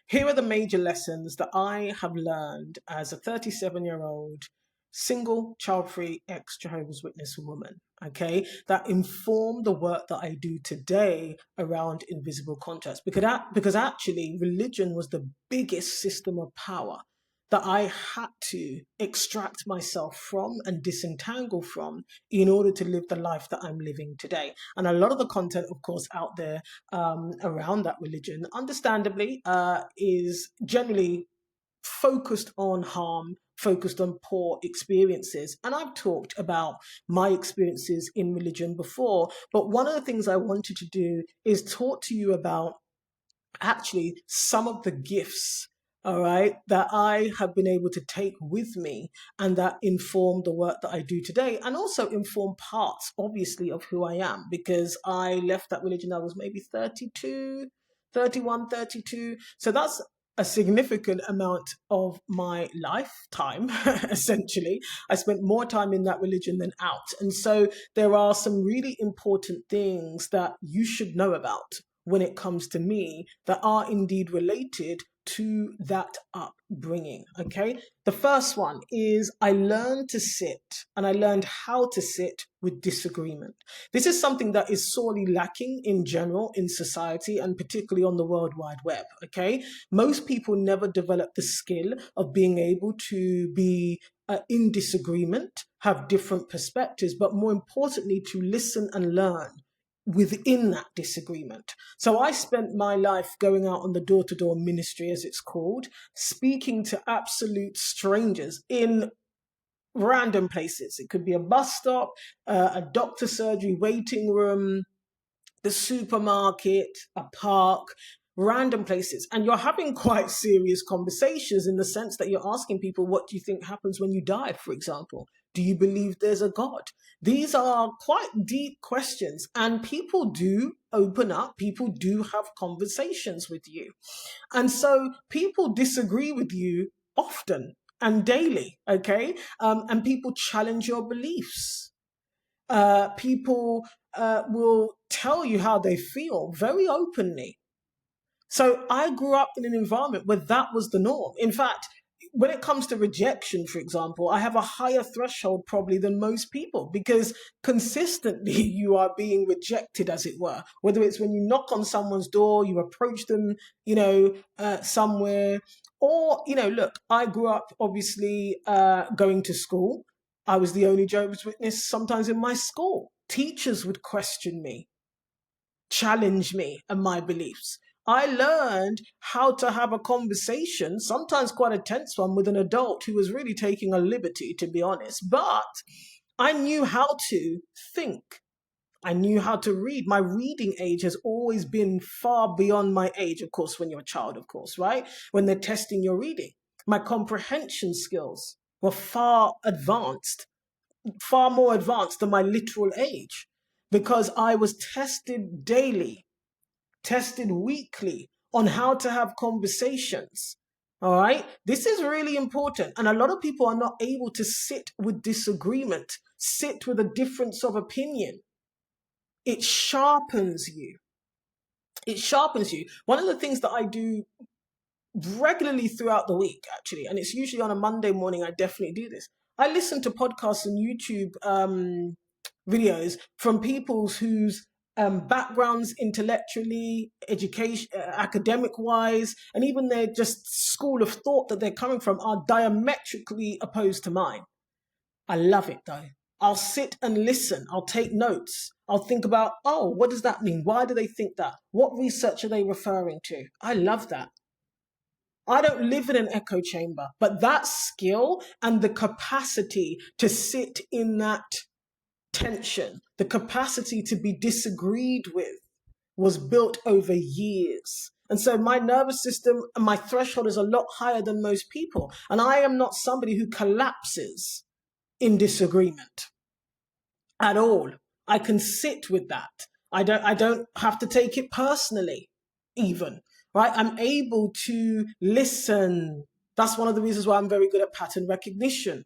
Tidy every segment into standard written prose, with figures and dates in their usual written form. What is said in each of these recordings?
Here are the major lessons that I have learned as a 37-year-old single, child-free, ex-Jehovah's Witness woman, okay, that inform the work that I do today around invisible contracts. Because actually, religion was the biggest system of power that I had to extract myself from and disentangle from in order to live the life that I'm living today. And a lot of the content, of course, out there around that religion, understandably, is generally focused on harm, focused on poor experiences. And I've talked about my experiences in religion before, but one of the things I wanted to do is talk to you about actually some of the gifts, all right, that I have been able to take with me and that inform the work that I do today, and also inform parts, obviously, of who I am, because I left that religion, I was maybe 32, 31, 32. So that's a significant amount of my lifetime, essentially. I spent more time in that religion than out. And so there are some really important things that you should know about when it comes to me that are indeed related to that upbringing. Okay. The first one is I learned to sit, and I learned how to sit with disagreement. This is something that is sorely lacking in general in society, and particularly on the World Wide Web. Okay. Most people never develop the skill of being able to be in disagreement, have different perspectives, but more importantly, to listen and learn within that disagreement. So I spent my life going out on the door-to-door ministry, as it's called, speaking to absolute strangers in random places. It could be a bus stop, a doctor surgery waiting room, the supermarket, a park, random places. And you're having quite serious conversations in the sense that you're asking people, what do you think happens when you die, for example? Do you believe there's a God? These are quite deep questions, and people do open up, people do have conversations with you. And so people disagree with you often and daily, okay? And people challenge your beliefs. People will tell you how they feel very openly. So I grew up in an environment where that was the norm. In fact, when it comes to rejection, for example, I have a higher threshold probably than most people, because consistently you are being rejected, as it were, whether it's when you knock on someone's door, you approach them, somewhere, or, look, I grew up obviously going to school. I was the only Jehovah's Witness sometimes in my school. Teachers would question me, challenge me and my beliefs. I learned how to have a conversation, sometimes quite a tense one, with an adult who was really taking a liberty, to be honest. But I knew how to think. I knew how to read. My reading age has always been far beyond my age, of course, when you're a child, of course, right? When they're testing your reading. My comprehension skills were far advanced, far more advanced than my literal age, because I was tested daily, tested weekly on how to have conversations. All right. This is really important. And a lot of people are not able to sit with disagreement, sit with a difference of opinion. It sharpens you. It sharpens you. One of the things that I do regularly throughout the week, actually, and it's usually on a Monday morning, I definitely do this. I listen to podcasts and YouTube videos from people whose backgrounds intellectually, education, academic wise, and even their just school of thought that they're coming from are diametrically opposed to mine. I love it though. I'll sit and listen. I'll take notes. I'll think about, oh, what does that mean? Why do they think that? What research are they referring to? I love that. I don't live in an echo chamber, but that skill and the capacity to sit in that tension, the capacity to be disagreed with, was built over years. And so my nervous system and my threshold is a lot higher than most people. And I am not somebody who collapses in disagreement at all. I can sit with that. I don't have to take it personally, even, right? I'm able to listen. That's one of the reasons why I'm very good at pattern recognition.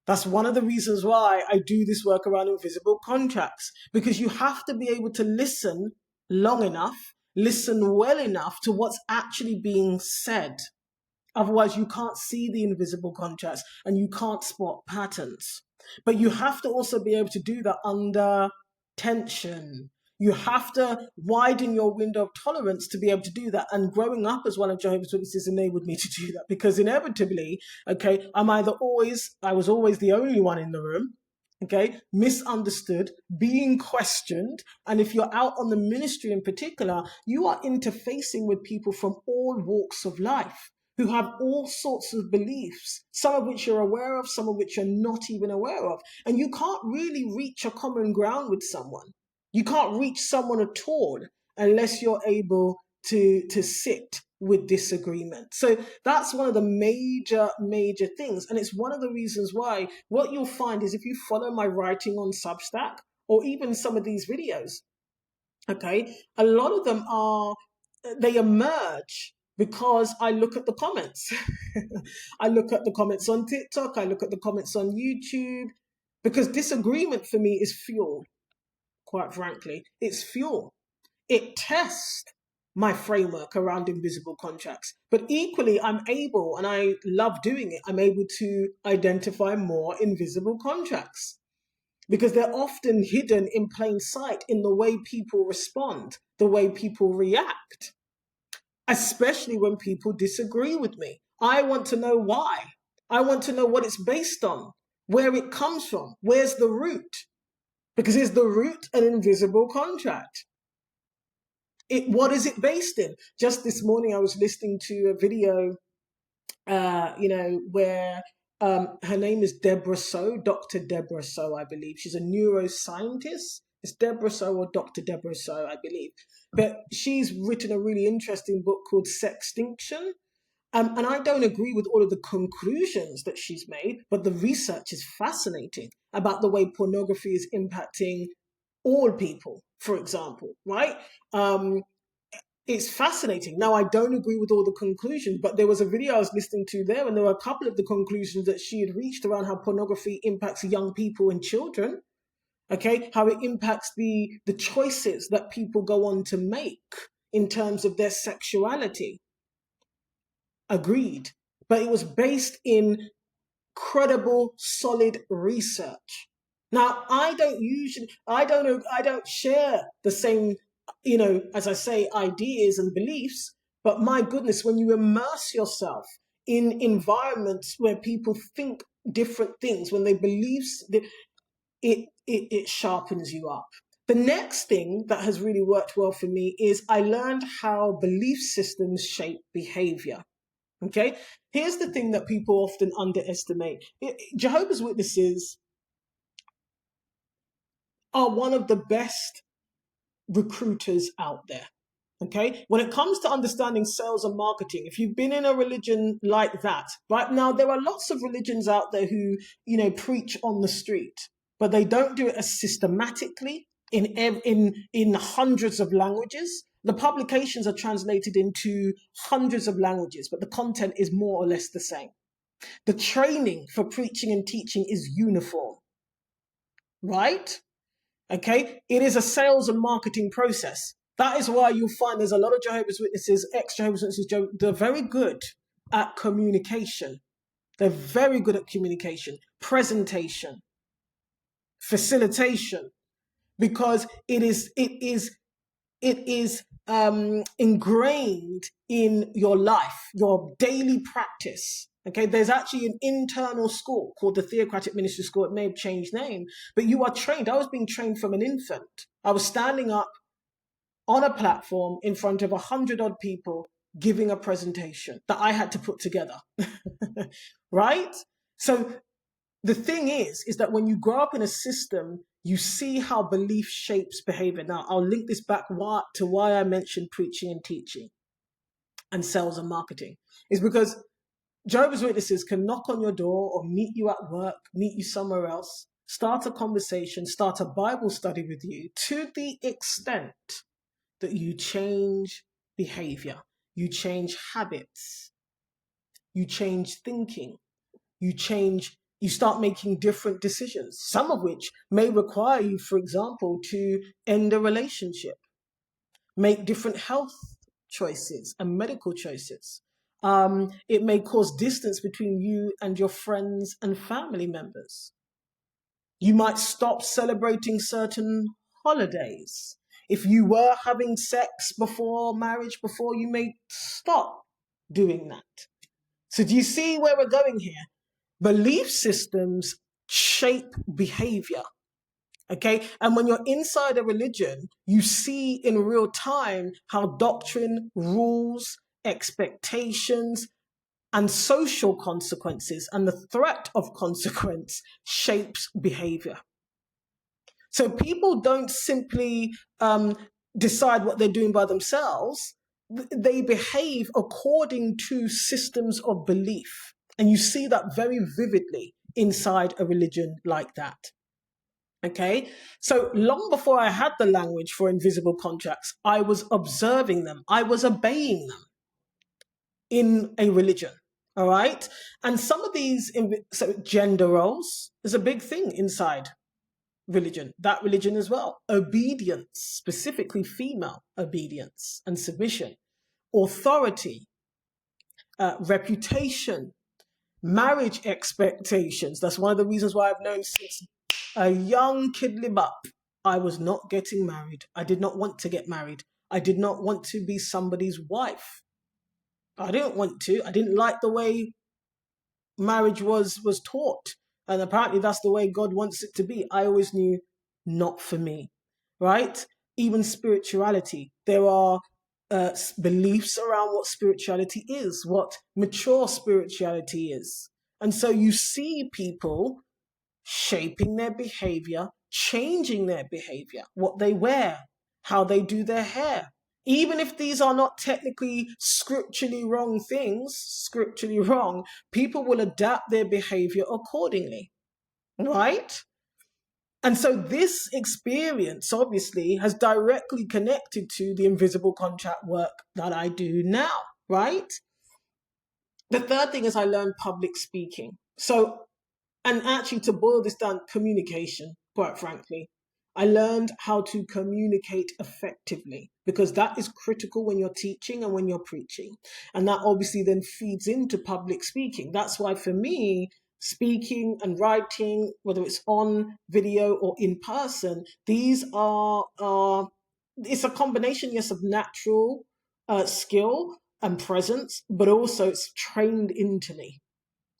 That's one of the reasons why I do this work around invisible contracts, because you have to be able to listen long enough listen well enough to what's actually being said. Otherwise, you can't see the invisible contracts and you can't spot patterns. But you have to also be able to do that under tension. You have to widen your window of tolerance to be able to do that. And growing up as one of Jehovah's Witnesses enabled me to do that, because inevitably, okay, I was always the only one in the room, okay, misunderstood, being questioned. And if you're out on the ministry in particular, you are interfacing with people from all walks of life who have all sorts of beliefs, some of which you're aware of, some of which you're not even aware of. And you can't really reach a common ground with someone. You can't reach someone at all unless you're able to sit with disagreement. So that's one of the major things. And it's one of the reasons why what you'll find is, if you follow my writing on Substack or even some of these videos, okay, a lot of them they emerge because I look at the comments. I look at the comments on TikTok, I look at the comments on YouTube, because disagreement for me is fuel, quite frankly. It's fuel. It tests my framework around invisible contracts. But equally, I'm able, and I love doing it, I'm able to identify more invisible contracts, because they're often hidden in plain sight in the way people respond, the way people react, especially when people disagree with me. I want to know why. I want to know what it's based on, where it comes from, where's the root? Because is the root an invisible contract? What is it based in? Just this morning, I was listening to a video, where her name is Deborah So, Dr. Deborah So, I believe. She's a neuroscientist. It's Deborah So or Dr. Deborah So, I believe. But she's written a really interesting book called Sextinction. And I don't agree with all of the conclusions that she's made, but the research is fascinating about the way pornography is impacting all people, for example, right? It's fascinating. Now, I don't agree with all the conclusions, but there was a video I was listening to there, and there were a couple of the conclusions that she had reached around how pornography impacts young people and children, okay? How it impacts the choices that people go on to make in terms of their sexuality. Agreed. But it was based in credible, solid research. Now, I don't share the same, as I say, ideas and beliefs, but my goodness, when you immerse yourself in environments where people think different things, when they believe, it sharpens you up. The next thing that has really worked well for me is I learned how belief systems shape behavior. Okay, here's the thing that people often underestimate. Jehovah's Witnesses are one of the best recruiters out there. Okay, when it comes to understanding sales and marketing, if you've been in a religion like that, right now, there are lots of religions out there who, preach on the street, but they don't do it as systematically in hundreds of languages. The publications are translated into hundreds of languages, but the content is more or less the same. The training for preaching and teaching is uniform, right? Okay, it is a sales and marketing process. That is why you'll find there's a lot of Jehovah's Witnesses, ex-Jehovah's Witnesses, they're very good at communication. They're very good at communication, presentation, facilitation, because it is ingrained in your life, your daily practice. Okay, there's actually an internal school called the Theocratic Ministry School. It may have changed name, but you are trained. I was being trained from an infant. I was standing up on a platform in front of 100-odd people giving a presentation that I had to put together. Right? So the thing is that when you grow up in a system, you see how belief shapes behavior. Now, I'll link this back to why I mentioned preaching and teaching and sales and marketing. Is because Jehovah's Witnesses can knock on your door or meet you at work, meet you somewhere else, start a conversation, start a Bible study with you to the extent that you change behavior, you change habits, you change thinking, you start making different decisions, some of which may require you, for example, to end a relationship. make different health choices and medical choices. It may cause distance between you and your friends and family members. You might stop celebrating certain holidays. If you were having sex before marriage, you may stop doing that. So do you see where we're going here? Belief systems shape behavior. Okay. And when you're inside a religion, you see in real time how doctrine, rules, expectations, and social consequences and the threat of consequence shapes behavior. So people don't simply decide what they're doing by themselves. They behave according to systems of belief. And you see that very vividly inside a religion like that. Okay, so long before I had the language for invisible contracts, I was observing them. I was obeying them in a religion. All right. And some of these, so gender roles is a big thing inside religion, that religion as well. Obedience, specifically female obedience and submission, authority, reputation, marriage expectations. That's one of the reasons why I've known since a young kidly buck, I was not getting married. I did not want to get married. I did not want to be somebody's wife. I didn't want to. I didn't like the way marriage was taught. And apparently that's the way God wants it to be. I always knew not for me, right? Even spirituality. There are beliefs around what spirituality is, what mature spirituality is. And so you see people shaping their behavior, changing their behavior, what they wear, how they do their hair. Even if these are not technically scripturally wrong things, scripturally wrong, people will adapt their behavior accordingly, right? And so this experience obviously has directly connected to the invisible contract work that I do now, right? The third thing is I learned public speaking. So, and actually to boil this down, communication, quite frankly. I learned how to communicate effectively because that is critical when you're teaching and when you're preaching. And that obviously then feeds into public speaking. That's why for me, speaking and writing, whether it's on video or in person, these are it's a combination, yes, of natural skill and presence, but also it's trained into me.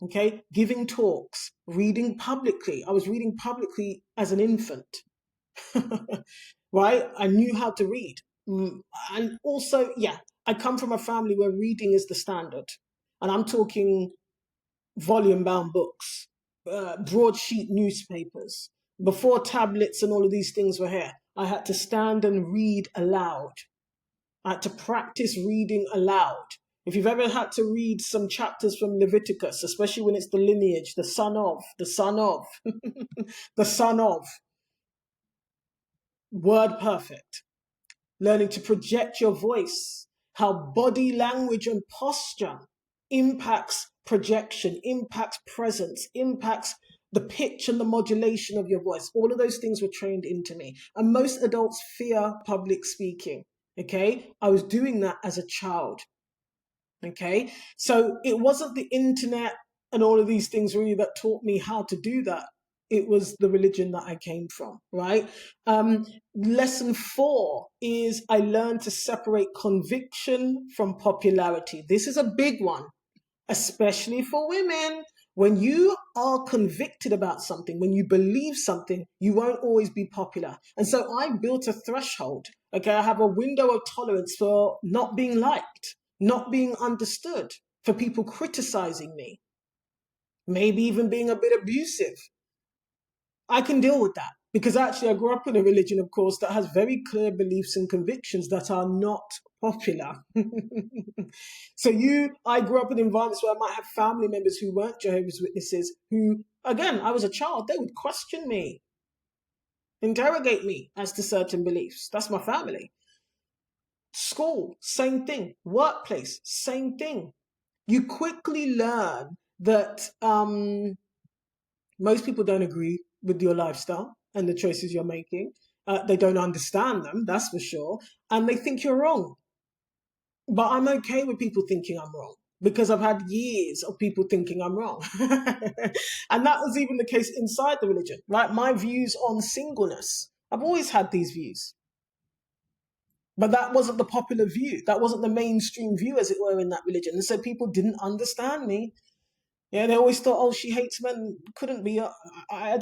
Okay, giving talks, reading publicly. I was reading publicly as an infant, right? I knew how to read. And also, yeah, I come from a family where reading is the standard. And I'm talking volume bound books, broadsheet newspapers. Before tablets and all of these things were here, I had to stand and read aloud. I had to practice reading aloud. If you've ever had to read some chapters from Leviticus, especially when it's the lineage, the son of, the son of, word perfect, learning to project your voice, how body language and posture impacts projection, impacts presence, impacts the pitch and the modulation of your voice. All of those things were trained into me. And most adults fear public speaking. Okay, I was doing that as a child. Okay, so it wasn't the internet and all of these things really that taught me how to do that. It was the religion that I came from, right? Lesson 4 is I learned to separate conviction from popularity. This is a big one, especially for women. When you are convicted about something, when you believe something, you won't always be popular. And so I built a threshold. Okay, I have a window of tolerance for not being liked, not being understood, for people criticizing me, maybe even being a bit abusive. I can deal with that because actually I grew up in a religion, of course, that has very clear beliefs and convictions that are not popular. So I grew up in environments where I might have family members who weren't Jehovah's Witnesses who, again, I was a child, they would question me, interrogate me as to certain beliefs. That's my family. School, same thing. Workplace, same thing. You quickly learn that most people don't agree with your lifestyle and the choices you're making. They don't understand them, that's for sure. And they think you're wrong. But I'm okay with people thinking I'm wrong because I've had years of people thinking I'm wrong. And that was even the case inside the religion, right? My views on singleness, I've always had these views. But that wasn't the popular view. That wasn't the mainstream view, as it were, in that religion. And so people didn't understand me. Yeah, they always thought, oh, she hates men. Couldn't be. I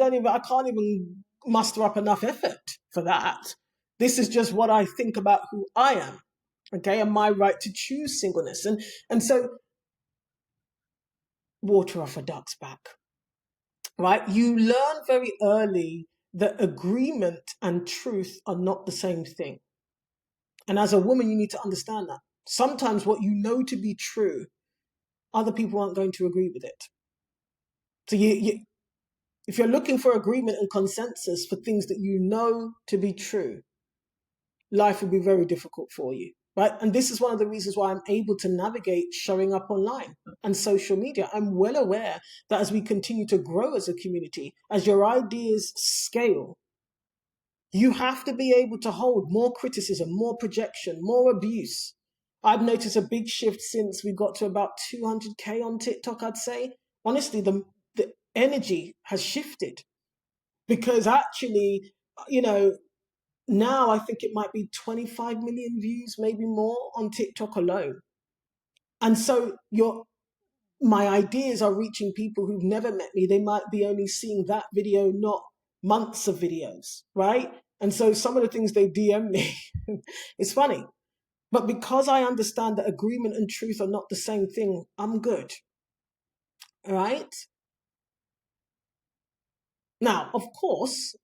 can't even muster up enough effort for that. This is just what I think about who I am. Okay, and my right to choose singleness. And so, water off a duck's back, right? You learn very early that agreement and truth are not the same thing. And as a woman, you need to understand that. Sometimes what you know to be true, other people aren't going to agree with it. So if you're looking for agreement and consensus for things that you know to be true, life will be very difficult for you, right? And this is one of the reasons why I'm able to navigate showing up online and social media. I'm well aware that as we continue to grow as a community, as your ideas scale, you have to be able to hold more criticism, more projection, more abuse. I've noticed a big shift since we got to about 200K on TikTok, I'd say. Honestly, the energy has shifted because actually, now I think it might be 25 million views, maybe more on TikTok alone. And so my ideas are reaching people who've never met me. They might be only seeing that video, not months of videos, right? And so some of the things they DM me, it's funny. But because I understand that agreement and truth are not the same thing, I'm good. All right? Now, of course,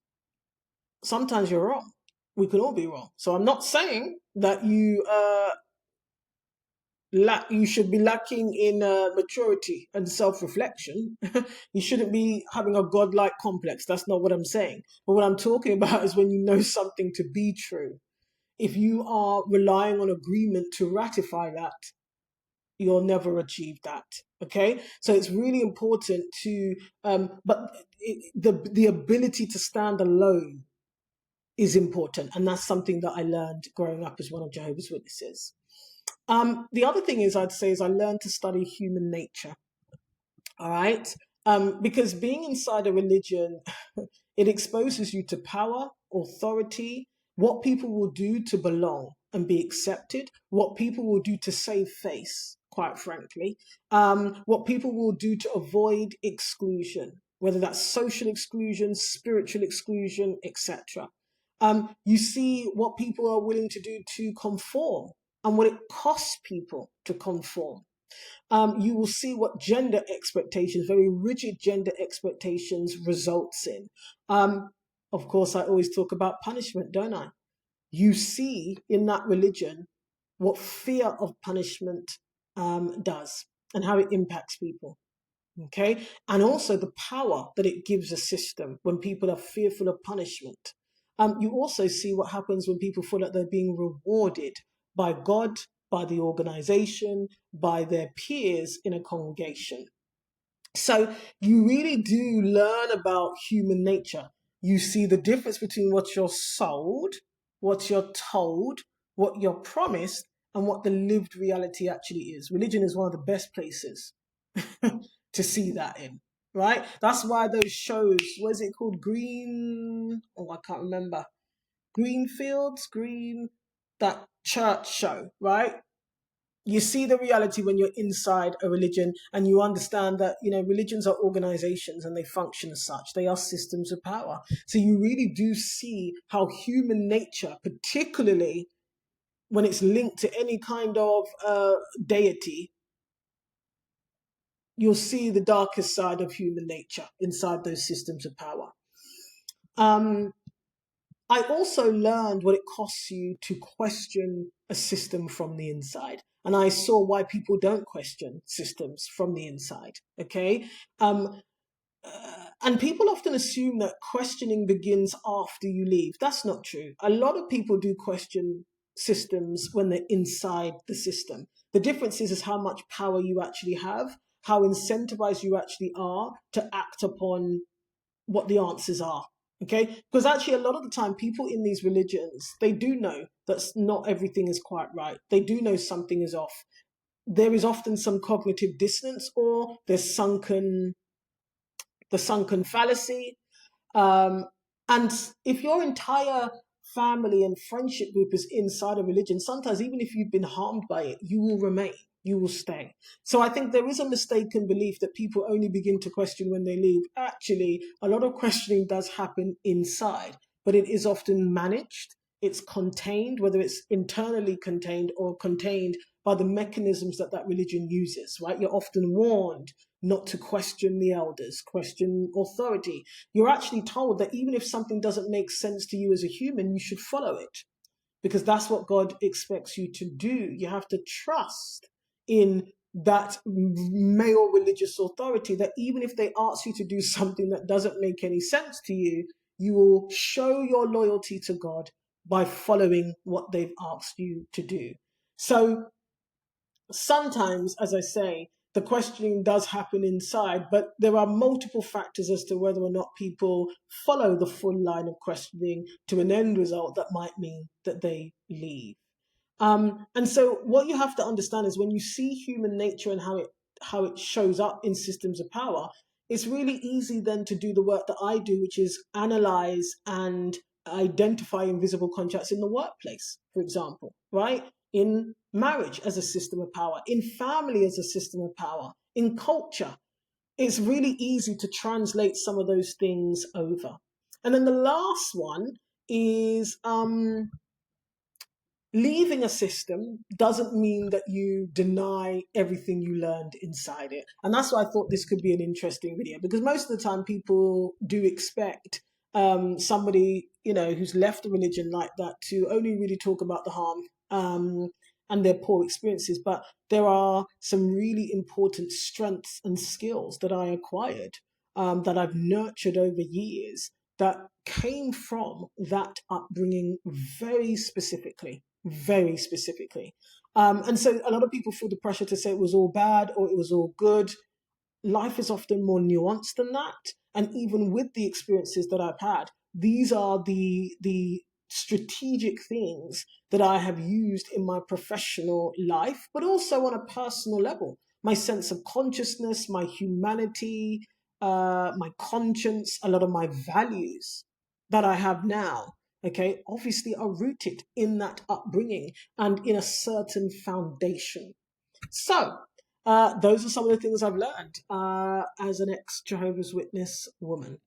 sometimes you're wrong. We could all be wrong. So I'm not saying that you should be lacking in maturity and self-reflection. You shouldn't be having a godlike complex. That's not what I'm saying. But what I'm talking about is when you know something to be true. If you are relying on agreement to ratify that, you'll never achieve that. Okay, so it's really important to, the ability to stand alone is important, and that's something that I learned growing up as one of Jehovah's Witnesses. The other thing is, I'd say, is I learned to study human nature. All right, because being inside a religion, it exposes you to power, authority, what people will do to belong and be accepted, what people will do to save face, quite frankly, what people will do to avoid exclusion, whether that's social exclusion, spiritual exclusion, etc. You see what people are willing to do to conform and what it costs people to conform. You will see what gender expectations, very rigid gender expectations, results in. Of course, I always talk about punishment, don't I? You see in that religion what fear of punishment does and how it impacts people. Okay, and also the power that it gives a system when people are fearful of punishment. You also see what happens when people feel like they're being rewarded by God, by the organization, by their peers in a congregation. So you really do learn about human nature. You see the difference between what you're sold, what you're told, what you're promised, and what the lived reality actually is. Religion is one of the best places to see that in, right? That's why those shows, what is it called? I can't remember. That church show, right? You see the reality when you're inside a religion and you understand that, religions are organizations and they function as such. They are systems of power. So you really do see how human nature, particularly when it's linked to any kind of deity, you'll see the darkest side of human nature inside those systems of power. I also learned what it costs you to question a system from the inside. And I saw why people don't question systems from the inside. Okay. And people often assume that questioning begins after you leave. That's not true. A lot of people do question systems when they're inside the system. The difference is how much power you actually have, how incentivized you actually are to act upon what the answers are. Okay, because actually a lot of the time people in these religions, they do know that not everything is quite right. They do know something is off. There is often some cognitive dissonance, or there's the sunken fallacy. Um, and if your entire family and friendship group is inside a religion, sometimes even if you've been harmed by it, you will remain, you will stay. So I think there is a mistaken belief that people only begin to question when they leave. Actually, a lot of questioning does happen inside, but it is often managed. It's contained, whether it's internally contained or contained by the mechanisms that that religion uses, right? You're often warned not to question the elders, question authority. You're actually told that even if something doesn't make sense to you as a human, you should follow it, because that's what God expects you to do. You have to trust in that male religious authority, that even if they ask you to do something that doesn't make any sense to you, you will show your loyalty to God by following what they've asked you to do. So sometimes, as I say, the questioning does happen inside, but there are multiple factors as to whether or not people follow the full line of questioning to an end result that might mean that they leave. And so what you have to understand is when you see human nature and how it shows up in systems of power, it's really easy then to do the work that I do, which is analyze and identify invisible contracts in the workplace, for example, right? In marriage as a system of power, in family as a system of power, in culture. It's really easy to translate some of those things over. And then the last one is leaving a system doesn't mean that you deny everything you learned inside it. And that's why I thought this could be an interesting video, because most of the time people do expect somebody, who's left a religion like that to only really talk about the harm and their poor experiences. But there are some really important strengths and skills that I acquired, that I've nurtured over years, that came from that upbringing very specifically, very specifically. And so a lot of people feel the pressure to say it was all bad or it was all good. Life is often more nuanced than that. And even with the experiences that I've had, these are the strategic things that I have used in my professional life, but also on a personal level. My sense of consciousness, my humanity, my conscience, a lot of my values that I have now, okay, obviously are rooted in that upbringing and in a certain foundation. So, those are some of the things I've learned as an ex Jehovah's Witness woman.